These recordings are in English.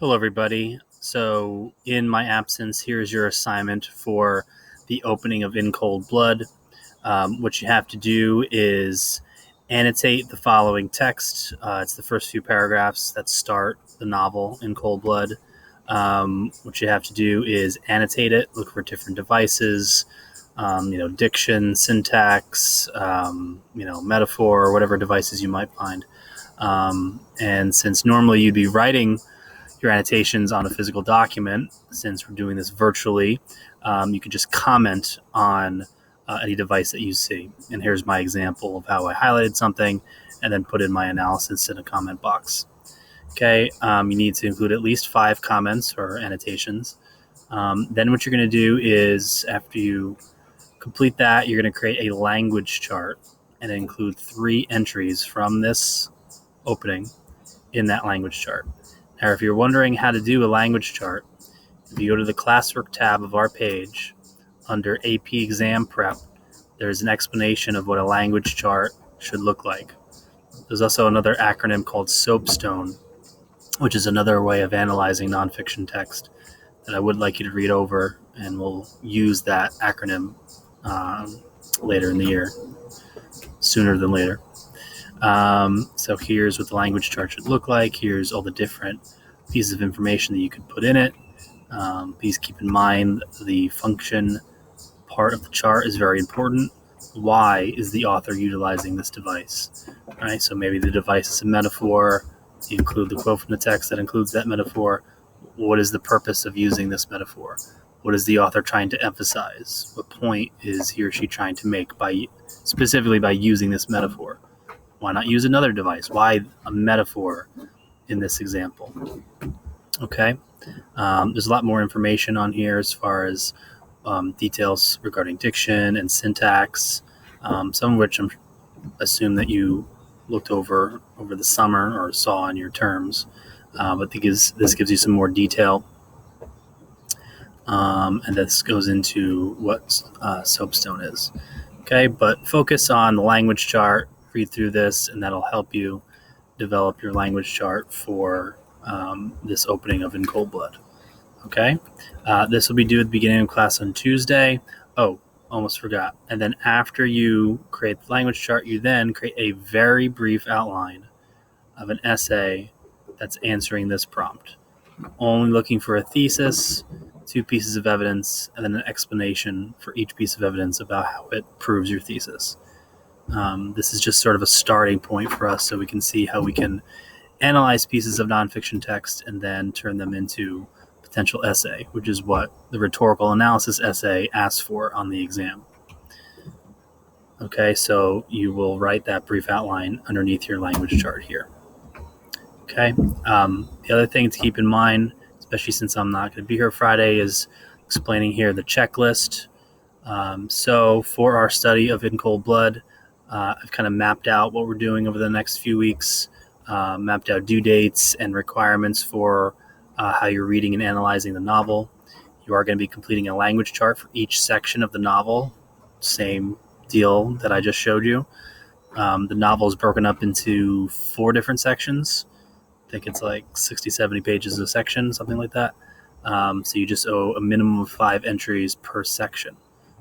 Hello, everybody. So, in my absence, here's your assignment for the opening of In Cold Blood. What you have to do is annotate the following text. It's the first few paragraphs that start the novel In Cold Blood. What you have to do is annotate it, look for different devices, diction, syntax, metaphor, whatever devices you might find. And since normally you'd be writing your annotations on a physical document, since we're doing this virtually, you can just comment on any device that you see. And here's my example of how I highlighted something and then put in my analysis in a comment box. Okay, you need to include at least 5 comments or annotations. Then what you're going to do is, after you complete that, you're going to create a language chart and include 3 entries from this opening in that language chart. Now, if you're wondering how to do a language chart, if you go to the classwork tab of our page, under AP Exam Prep, there's an explanation of what a language chart should look like. There's also another acronym called SOAPstone, which is another way of analyzing nonfiction text that I would like you to read over, and we'll use that acronym later in the year, sooner than later. So here's what the language chart should look like. Here's all the different pieces of information that you could put in it. Please keep in mind the function part of the chart is very important. Why is the author utilizing this device? All right, so maybe the device is a metaphor. You include the quote from the text that includes that metaphor. What is the purpose of using this metaphor? What is the author trying to emphasize? What point is he or she trying to make specifically by using this metaphor? Why not use another device? Why a metaphor in this example? Okay. There's a lot more information on here as far as details regarding diction and syntax, some of which I assume that you looked over the summer or saw in your terms. But this gives you some more detail. And this goes into what SOAPstone is. Okay, but focus on the language chart, read through this, and that'll help you develop your language chart for this opening of In Cold Blood. Okay, this will be due at the beginning of class on Tuesday. Oh, almost forgot. And then after you create the language chart, you then create a very brief outline of an essay that's answering this prompt. Only looking for a thesis, 2 pieces of evidence, and then an explanation for each piece of evidence about how it proves your thesis. This is just sort of a starting point for us so we can see how we can analyze pieces of nonfiction text and then turn them into potential essay, which is what the rhetorical analysis essay asks for on the exam. Okay, so you will write that brief outline underneath your language chart here. Okay, the other thing to keep in mind, especially since I'm not going to be here Friday, is explaining here the checklist. So for our study of In Cold Blood, I've kind of mapped out what we're doing over the next few weeks, mapped out due dates and requirements for how you're reading and analyzing the novel. You are going to be completing a language chart for each section of the novel, same deal that I just showed you. The novel is broken up into 4 different sections. I think it's like 60, 70 pages a section, something like that. So you just owe a minimum of 5 entries per section.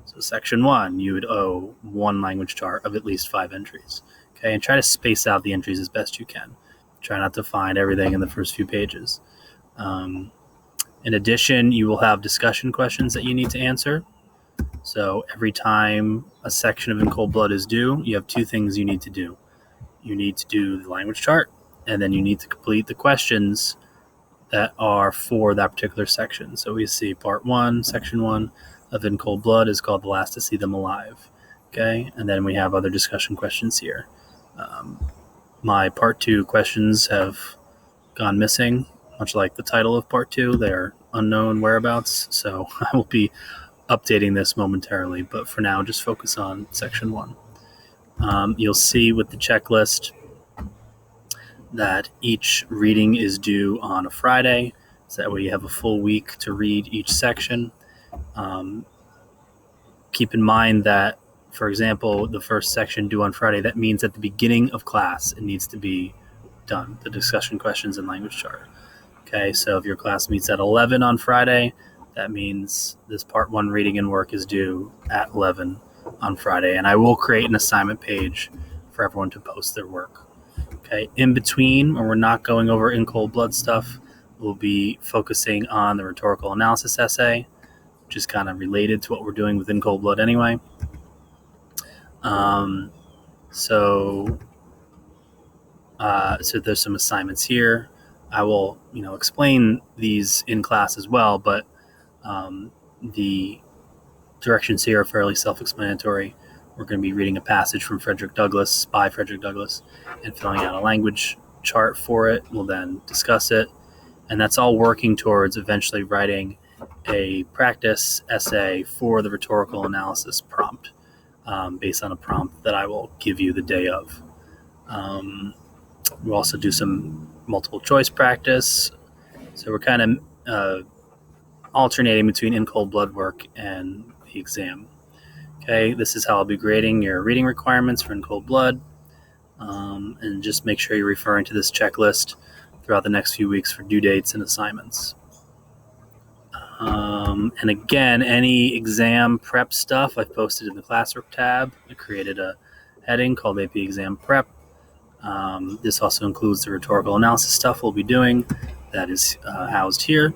So section 1, you would owe 1 language chart of at least 5 entries. Okay, and try to space out the entries as best you can. Try not to find everything in the first few pages. In addition, you will have discussion questions that you need to answer. So every time a section of In Cold Blood is due, you have 2 things you need to do. You need to do the language chart, and then you need to complete the questions that are for that particular section. So we see part 1, section 1 of In Cold Blood is called The Last to See Them Alive. Okay, and then we have other discussion questions here. My part 2 questions have gone missing, much like the title of part 2. They're unknown whereabouts, so I will be updating this momentarily, but for now, just focus on section 1. You'll see with the checklist that each reading is due on a Friday, so that way you have a full week to read each section. Keep in mind that, for example, the first section due on Friday, that means at the beginning of class it needs to be done, the discussion questions and language chart. Okay, so if your class meets at 11 on Friday, that means this part 1 reading and work is due at 11 on Friday, and I will create an assignment page for everyone to post their work. Okay, in between, when we're not going over in cold blood stuff, we'll be focusing on the rhetorical analysis essay, which is kind of related to what we're doing with in cold blood anyway. So there's some assignments here. I will, explain these in class as well, but the directions here are fairly self-explanatory. We're going to be reading a passage from Frederick Douglass, by Frederick Douglass, and filling out a language chart for it. We'll then discuss it, and that's all working towards eventually writing a practice essay for the rhetorical analysis prompt, based on a prompt that I will give you the day of. We'll also do some multiple choice practice. So we're kind of alternating between in cold blood work and the exam. Okay, this is how I'll be grading your reading requirements for in cold blood. And just make sure you're referring to this checklist throughout the next few weeks for due dates and assignments. And again, any exam prep stuff I've posted in the classwork tab. I created a heading called AP Exam Prep. This also includes the rhetorical analysis stuff we'll be doing. That is housed here.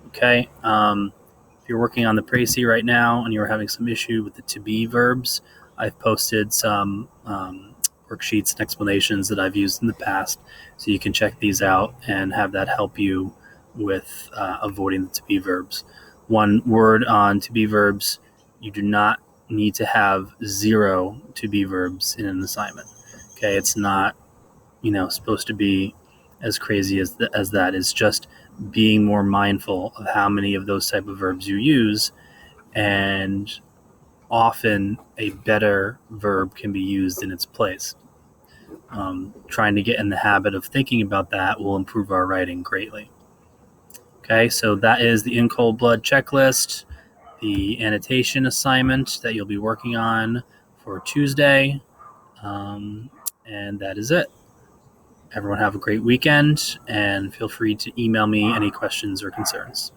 Okay. If you're working on the précis right now and you're having some issue with the to be verbs, I've posted some worksheets and explanations that I've used in the past, so you can check these out and have that help you with avoiding the to be verbs. One word on to be verbs: you do not need to have 0 to be verbs in an assignment. Okay, it's not supposed to be as crazy as that. It's just being more mindful of how many of those type of verbs you use, and often a better verb can be used in its place. Trying to get in the habit of thinking about that will improve our writing greatly. Okay, so that is the in cold blood checklist, the annotation assignment that you'll be working on for Tuesday, and that is it. Everyone have a great weekend, and feel free to email me any questions or concerns.